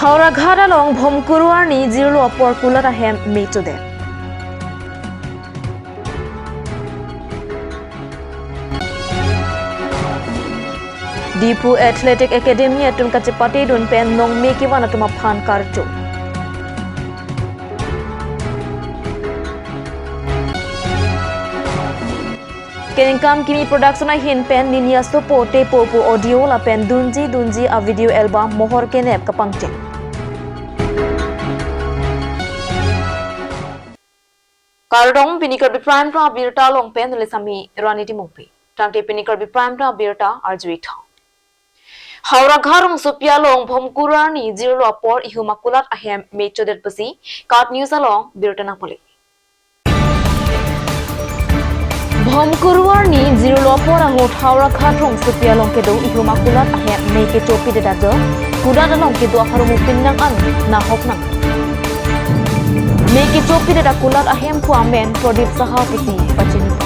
Hauraghara long Bhomkuruarni Zirlo Porkularahem Mitode. Dipu Athletic Academy atun kachipati dun pen nong mekiwan atuma phan karcho. Kenikam kini production a hin pen ninia sopo te popo audio la pen dunji a video album mohor kenep kapangte. Kardong pini Karbi prime pra birta long pen lesami raniti mungpi. Tangte pini Karbi prime pra birta arjuita. Hauragharong Sophia long Bhomkurani Zirlo Apor Ihumakulat Ahem Mechodet Pasi, Kat News along Birtanapoli. Bhomkurani Zirlo Apor Ahot Hauragharong Sophia long Kedo Ihumakulat Ahem Make Chopi de Dazo, Kuda along Kedo Harumupinang An, Nahoknang. Make Chopi de Dakulat Ahem Puamen, Prodip Saha Pisi, Pachinita.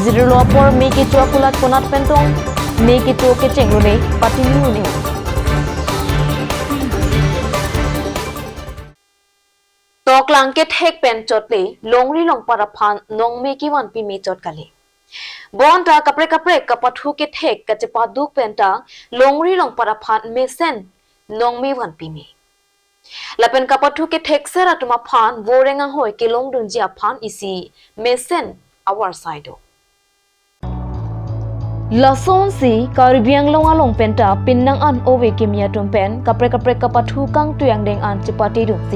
Zirlo Apor Make Chokulat Konat Pentong. Make it okay, Chengrone, Patinu. Talk Lanket Hek Pen Chotle, Longri Long Parapan, Nong Make one Pimi Chotkali. Bonta Capre Kapatuket Hek, Katipadu Penta, Longri Long Parapan, Mesen, Nong Me one Pimi. Lapen Kapatuket Hek Seratuma Pan, Vorenga Hoi, Kilong Dunjia Pan isi, Mesen, our side. Lason si Karbiang long along penta pinang an owe kimia tumpen kapre kapatu kang tuyang deng an cipati dung si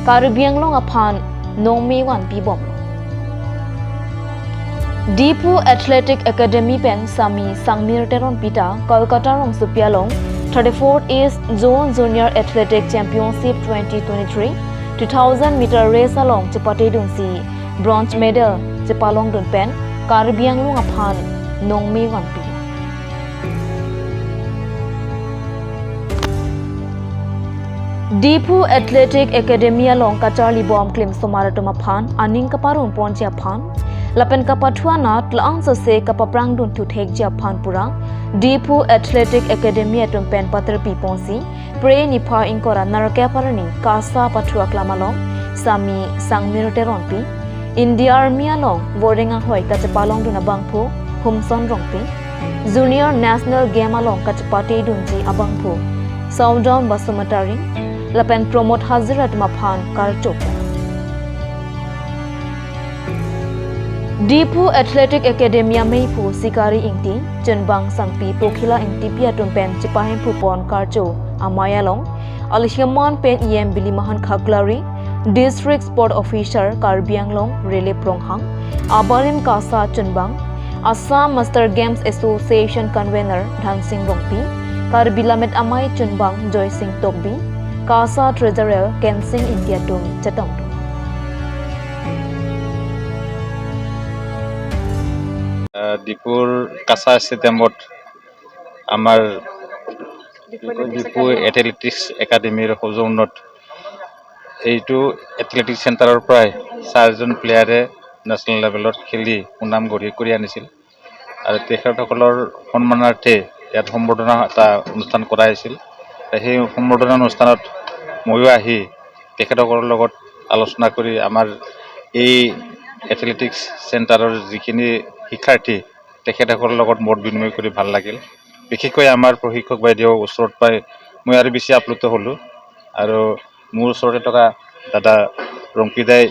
Karbiang long apan nong mi wan pi bom. Dipu Athletic Academy pen sami sangmir teron pita Kolkata rong supia long 34th East Zone Junior Athletic Championship 2023 2000 meter race along cipati dung si bronze medal cipalong dun pen Karbiang long apan Nong me wan pi. Dipu Athletic Academy along Kachali Bomb Klim Somaratuma Pan, Aning Kaparun Poncha Pan, Lapen Kapatuana, Tlang Sase Kapaprang Dun to take Japan Pura, Dipu Athletic Academy atum pen Paterpi Ponsi, Pre Nipa Inkora Narakaparani, Kasa Patua Klamalong, Sami Sang Miruteronpi, India Army along, Boarding a Hoi Kachapalong Dunabangpo, Humson Rongpi, Junior National Game along Kachapati Dunji Abangpo, Sounddown Basumatari, Lapen Promote Hazirat Mapan Karchok. Dipu Athletic Academy Meipu Sikari Ingti, Jenbang Sangpi Pokila Ingti Piatum Pen Cipahem Pupon Karcho, Amayalong, Alishaman Pen EM Bilimahan Khaglari, District Sport Officer Karbianglong, Rele Pronghang, Abalim Kasa Jenbang, Assam Master Games Association Convener Dhan Singh Rongpi, Karbi Lamet Amai Chunbang Joy Singh Tokbi, Kasa Treasurer Ken Singh India Tum Chatong. Dipur Kasa Sitemot Amar Dipu Athletics Academy Hozonot Eitu Athletics Center Prai Sarjon Player National Level Kheli Unam Gori Korea Nisil আর তেখেতসকলৰ সন্মানাৰ্থে ইয়াত সম্বৰ্ধনা এটা অনুষ্ঠান কৰা হৈছিল সেই সম্বৰ্ধনা অনুষ্ঠানত ময়ো আহি তেখেতসকলৰ লগত আলোচনা কৰি আমাৰ এই এথলেটিক্স চেণ্টাৰৰ যিখিনি শিক্ষাৰ্থী তেখেতসকলৰ লগত মত বিনিময় কৰি ভাল লাগিল বিশেষকৈ আমাৰ প্ৰশিক্ষক বাইদেউ ওচৰত পাই মই আৰু বেছি আপ্লুত হ'লো আৰু মোৰ ওচৰতে থকা দাদা ৰংপিদাই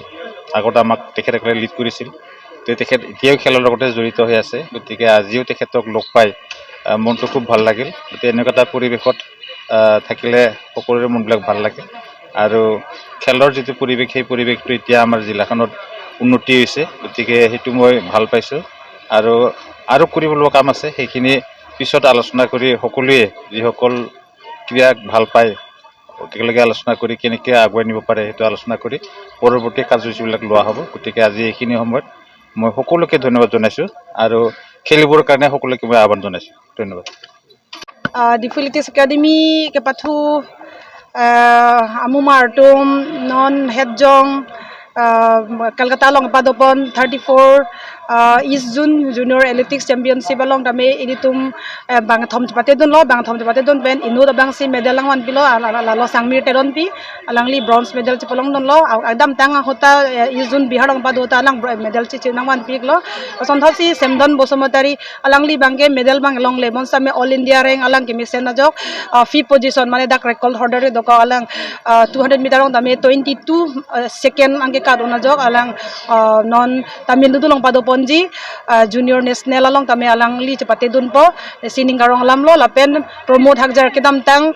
আগত আমাক তেখেতসকলে লিড কৰিছিল তেখেত এতিয়াও খেলৰ লগতে জড়িত হৈ আছে গতিকে আজিও তেখেতক লগ পাই মনটো খুব ভাল লাগিল গতিকে এনেকুৱা এটা পৰিৱেশত থাকিলে সকলোৰে মনবিলাক ভাল লাগে আৰু খেলৰ যিটো পৰিৱেশ সেই পৰিৱেশটো এতিয়া আমাৰ জিলাখনত উন্নতি হৈছে গতিকে সেইটো মই ভাল পাইছো আৰু কৰিবলগা কাম আছে সেইখিনি পিছত আলোচনা কৰি সকলোৱে যিসকল ক্ৰীড়াক ভাল পায় একেলগে আলোচনা কৰি কেনেকৈ আগুৱাই নিব পাৰে সেইটো আলোচনা কৰি পৰৱৰ্তী কাৰ্যসূচীবিলাক লোৱা হ'ব গতিকে আজি এইখিনি সময়ত মই সকলোকে ধন্যবাদ জনাইছো আৰু খেলিবৰ কাৰণে সকলোকে মই আহ্বান জনাইছো ধন্যবাদ Dipu Athletics Academy Kepathu Amumartum Non Hedjong Kolkata long Padopon 34 East Zone Junior Athletics Championship along tame ini tum bang thom chapate don lo bang thom chapate don pen inu da bang si medal lang wan pilo ala lo sangmir teron pi alang li bronze medal chapalong don lo adam tang hota East Zone Bihar ang padu ta alang medal chi nang wan pi lo son thasi semdon bosomotari alang li bangge medal bang long lemon same all India rank alang kimi sen na jok 5th position mane dak record holder do ka alang 200 meter ong tame 22 second angke ka don na jok alang non tamin du long padu ponji junior national along tame alang li chapate dun po sining karong lam lo lapen promote hakjar kedam tang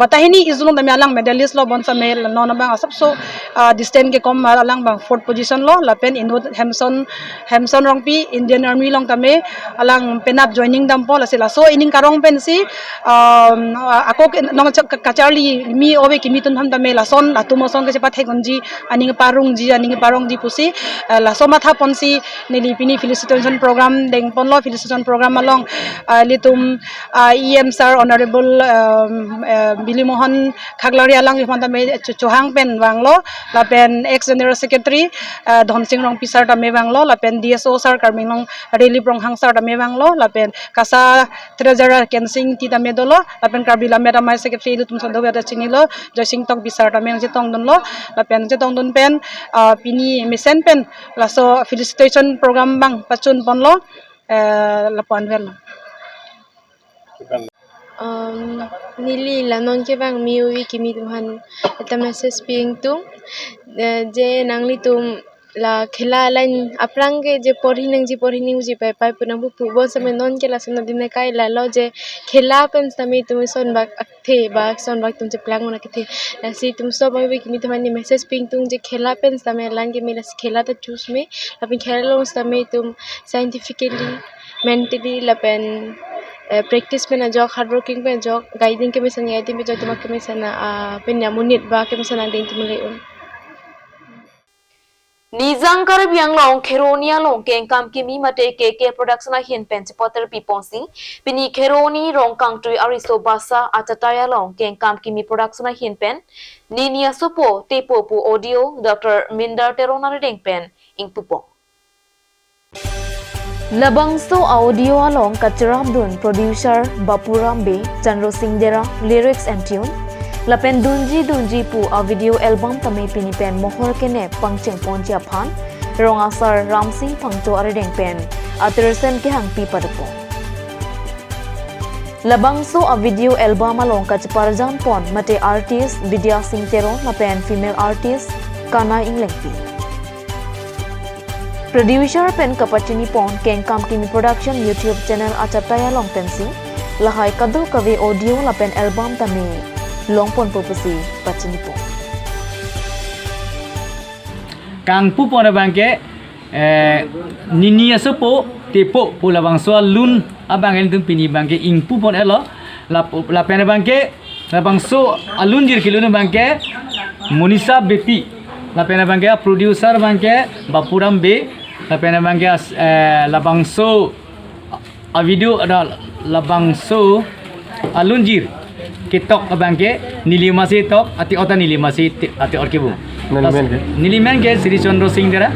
batahini izulong tame alang medalist lo bon same non bang asap so distance ke kom alang bang 4th position lo lapen inu Hamson rongpi Indian Army long tame alang penap joining dam po lasila so ining karong pen si ako nong kacharli mi obe kimi tun ham tame lason latumoson ke cepat hegonji aning parung ji pusi laso matha ponsi nilipini felicitation program deng ponlo felicitation program along litum EM sir honorable Billy Mohan Khaglari alang himanta me chuhang pen wanglo lapen ex general secretary Dhon Singh rong pisar tame wanglo lapen DSO sir Karbi long reli prong hang sir tame wanglo lapen kasa treasurer Ken Singh ti tame dolo lapen Karbi la mera mai secretary litum sondo ada chingilo Joising tok pisar tame jitong don lo lapen jitong don pen pini mesen pen laso felicitation program bang pachun ponlo lapuan vel nili lanon ke bang miwi kimi tuhan eta message ping tum je nangli tum la khela lain aprang ke je porhining ji pai punang bu bo same non ke la sun din kai la lo je khela pen sami tum son bak akthe ba son bak tum je plang na kithe si tum so ba wi kimi tuhan ni message ping tum je khela pen same lang ke mi la khela ta choose me lapin khela lo same tum scientifically mentally lapen practice pe na jog hard working pe jog guiding ke misan guiding pe jog tumak ke misan pen ya munit ba ke misan ding tumle un Nizang Karbi ang long Keronia long keng kam kimi mate ke production a hin pen potter pi ponsi pini Keroni rong kang tui ariso basa atataya long keng kam kimi production a hin pen ninia supo tepo pu audio Dr. Minder Terona redeng pen ing pupo Labangso audio along Kacharabdun producer Bapurambe Chandro Singh Dera lyrics and tune Lapen dunji pu a video album tame pini pen mohor kene pangcheng ponja phan rong asar Ramsing pangto aredeng pen atersen ke hang pi padapo Labangso a video album along Kachparjan pon mate artist Vidya Singh Tero lapen female artist Kana Inglengpi Producer pen kapachini pon keng kam kimi production YouTube channel achataya long pensi lahai kadu kawe audio lapen album tame longpon purpose pachini pon kang pu pon bangke ninia sopo tepo pula bangso lun abang el pini bangke ing pu pon elo la pen bangke la bangso alun jir kilun bangke Monisa Bepi la pen bangke producer bangke Bapuram Be la pen bangke la bangso a video ada la bangso alun jir ketok abangke nilimasi tok ati ota nilimasi ati orkebu nilimen ke Sri Chandra Singh Dera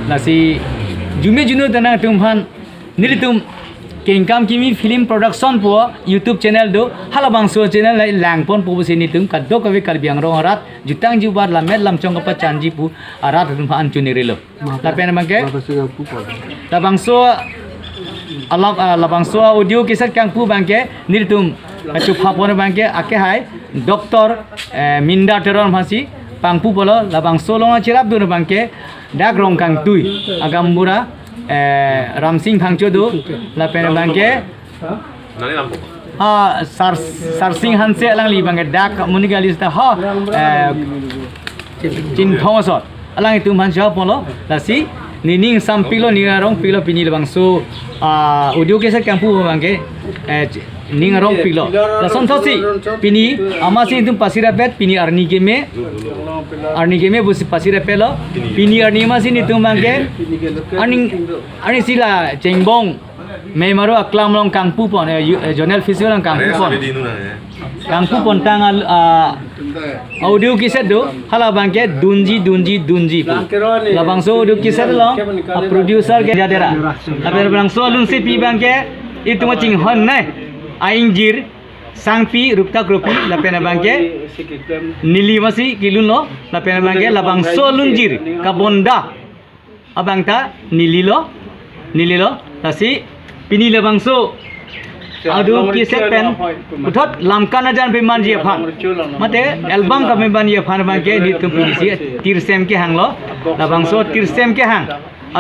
nasi jume juno tanang tumhan nilitum kengkam kimi film production po YouTube channel do halabangso channel lai langpon po sini tum kaddo kawe Karbiang rong arat jutang jubar lamet lamchong kapa chanji pu arat tum han chunirilo lapen bangke labangso labangso audio kisat kang pu bangke nilitum Acu phapon bangke ake hai Dr. Minda Teron Phasi pangpu polo labang solonga chirap dun bangke dak rong kang tui agam mura Ramsing phangcho do lapen bangke sar sing hanse alang li bangke dak munigalis ta ha chin thosot alang itu man job polo lasi nining sampilo ningarong pilo pini labang so audio keset kampu bangke ning arong pilo la sontosi pini amasi tum pasirapet pini arni game busi pasirapelo pini arni masi ni tum bangke ani sila chengbong memaro aklam long kangpu pon jonel festival kangpu pon tang audio kiset do hala bangke dunji pu labang so audio kiset lo producer ke jadera lapen bang so lun si pi bangke itu macing hon nai aing jir sangpi rupta kropi lapen bangke nili masi kilun lo lapen bangke labang so lun jir kabonda abang ta nili lo tasi pini labang so audio kiset pen uthot lamkan ajan beman je phan mate album ka beman je phan bangke ni company si tirsem ke hang lo labang so tirsem ke hang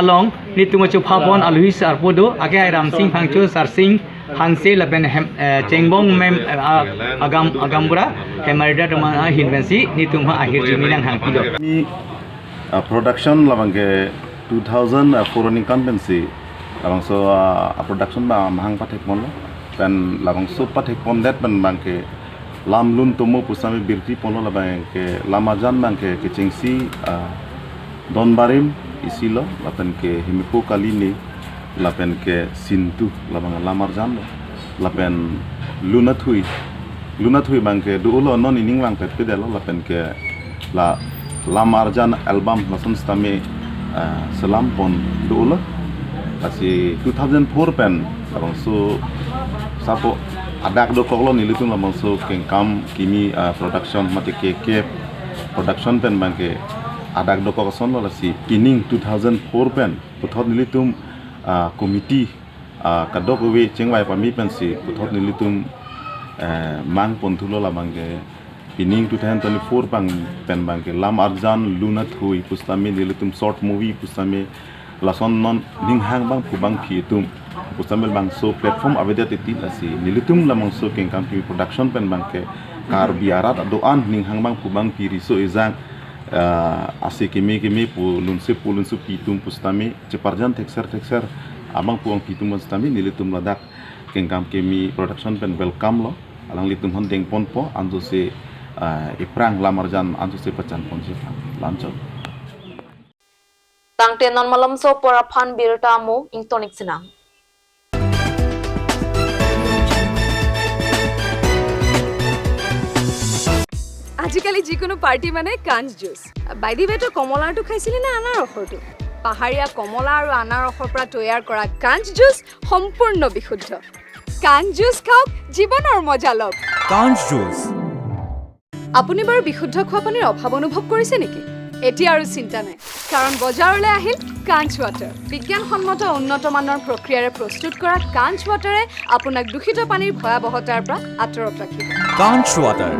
along ni tu machu phapon alui sar podo age ram sing phangcho sar sing hanse laben chengbong mem agambura hemarida tama hinvensi ni tum ha ahir jiminang hang pido ni production labangke 2004 ni convency labang so production ba mahang pathek mon dan labang so pathek pon dat ban bangke lam lun tomo pusami birti pono labangke lamajan bangke ke chengsi don barim isilo lapen ke himipo kaline lapen ke sintu labang lamarjan lapen lunathui bangke duulo non ining bang pet pedelo lapen ke la lamarjan album lasan stame selam pon duulo asi 2004 pen labang so sapo adak do koklo nilitung labang so kengkam kimi production mate ke production pen bangke adak do kokson la si pining 2004 pen puthot nilitum committee kadok we chengwai pami pen si puthot nilitum mang ponthulo la bangke pining 2024 bang pen bangke lam arjan lunat hui pustami nilitum short movie pustami lason non ning hang bang pubang khitum pustami bang so platform aveda titi la si nilitum lamang so kengkam kimi production pen bangke Karbi arat doan ning hang bang pubang piri so izang ase kimi pulunsu pitum pustami ceparjan texer abang puang pitum pustami nilitum ladak kengkam kimi production pen welcome lo alang litum hondeng ponpo andu se iprang lamarjan andu se pacan ponse lancho tangte non malam so pora phan birta mo ingtonik sinang আজিকালি যিকোনো পাৰ্টি মানে কাঞ্চ জুচ বাইদি বেটো কমলাটো খাইছিলি না আনাৰ ৰসটো পাহাৰীয়া কমলা আৰু আনাৰ ৰসৰ পৰা তৈয়াৰ কৰা কাঞ্চ জুচ সম্পূৰ্ণ বিশুদ্ধ কাঞ্চ জুচ খাওক জীৱনৰ মজা লওক কাঞ্চ জুচ আপুনি বাৰু বিশুদ্ধ খোৱা পানীৰ অভাৱ অনুভৱ কৰিছে নেকি এতিয়া আৰু চিন্তা নাই কাৰণ বজাৰলৈ আহিল কাঞ্চ ৱাটাৰ বিজ্ঞানসন্মত উন্নত মানৰ প্ৰক্ৰিয়াৰে প্ৰস্তুত কৰা কাঞ্চ ৱাটাৰে আপোনাক দূষিত পানীৰ ভয়াৱহতাৰ পৰা আঁতৰত ৰাখিব কাঞ্চ water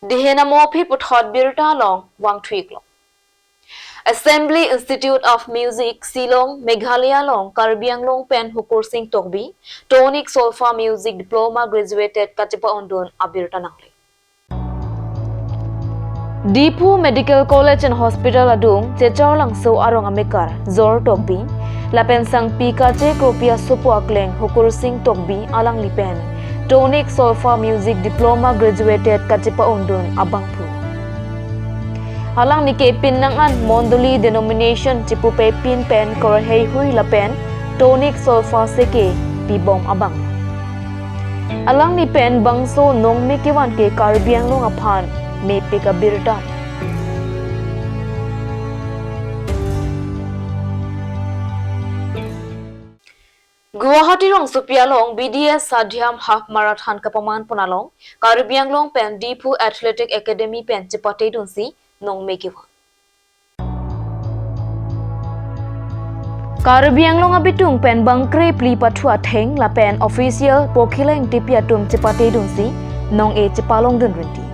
Dihena mopi puthot birta long wang thuik long Assembly Institute of Music Silong Meghalaya long Karbi Anglong pen hukur sing tokbi tonic solfa music diploma graduated katipa ondon abirta nangli Dipu Medical College and Hospital adung chechar lang so arong amekar zor tokbi lapen sang pika che kopia supu akleng hukur sing tokbi alang lipen tonic solfa music diploma graduated katipa ondon abangpu halang ni ke pinangan monduli denomination chipu pe pin pen kor hei hui la pen tonic solfa seke pibong abang alang ni pen bangso nong me kewan ke karbiang long aphan me pe ka birta Guwahati rong supialong BDS Sadhyam Half Marathon kapaman punalong Karbiang long pen Dipu Athletic Academy pen chipate dunsi nong mekiwa Karbiang long abitung pen bangkre pli pathua theng la pen official pokhileng tipiatum chipate dunsi nong e chipalong dun rinti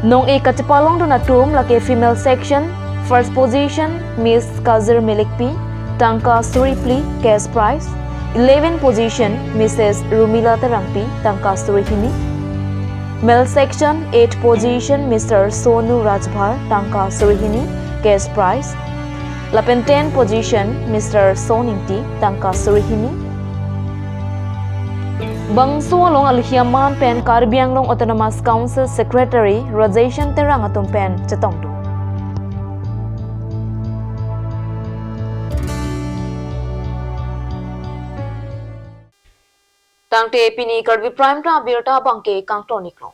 nong e kachipalong dun atum la ke female section first position Miss Kazir Melikpi Tangka Suripli cash prize 11 position Mrs. Rumila Tarampi Tangka Surihini male section 8 position Mr. Sonu Rajbhar Tangka Surihini cash prize Lapen 10 position Mr. Soningti Tangka Surihini Bangso long Alhiaman pen Karbiang long Autonomous Council Secretary Rajeshan Terang atum pen chetongdu Tangte pini Karbi Prime ta birta bangke kang toniklo.